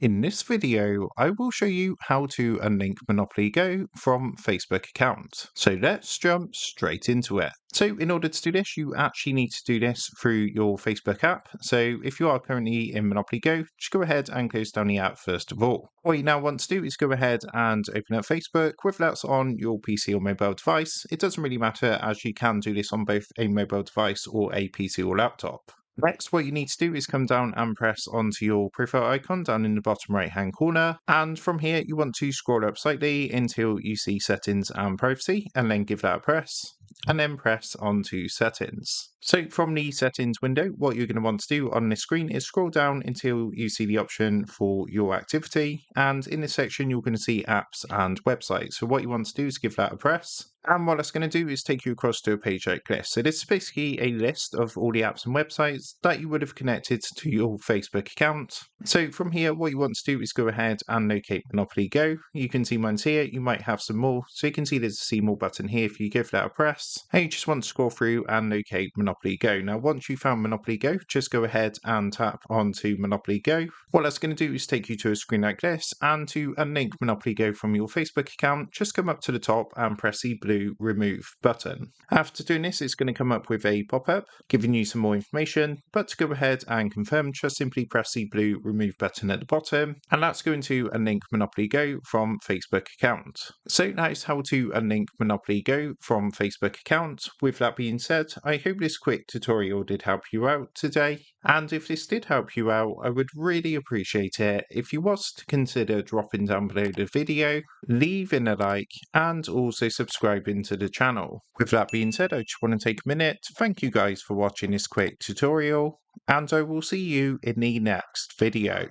In this video, I will show you how to unlink Monopoly Go from Facebook account. So let's jump straight into it. So in order to do this, you actually need to do this through your Facebook app. So if you are currently in Monopoly Go, just go ahead and close down the app first of all. What you now want to do is go ahead and open up Facebook, whether that's on your PC or mobile device. It doesn't really matter, as you can do this on both a mobile device or a PC or laptop. Next, what you need to do is come down and press onto your profile icon down in the bottom right hand corner. And from here, you want to scroll up slightly until you see settings and privacy, and then give that a press, and then press onto settings. So from the settings window, what you're going to want to do on this screen is scroll down until you see the option for your activity. And in this section, you're going to see apps and websites. So what you want to do is give that a press. And what that's going to do is take you across to a page like this. So this is basically a list of all the apps and websites that you would have connected to your Facebook account. So from here, what you want to do is go ahead and locate Monopoly Go. You can see mine's here. You might have some more. So you can see there's a see more button here if you give that a press. And you just want to scroll through and locate Monopoly Go. Now, once you found Monopoly Go, just go ahead and tap onto Monopoly Go. What that's going to do is take you to a screen like this. And to unlink Monopoly Go from your Facebook account, just come up to the top and press the blue remove button. After doing this, it's going to come up with a pop-up giving you some more information, but to go ahead and confirm, just simply press the blue remove button at the bottom, and that's going to unlink Monopoly Go from Facebook account. So that is how to unlink Monopoly Go from Facebook account. With that being said, I hope this quick tutorial did help you out today, and if this did help you out, I would really appreciate it if you was to consider dropping down below the video, leaving a like, and also subscribing to the channel. With that being said, I just want to take a minute to thank you guys for watching this quick tutorial, and I will see you in the next video.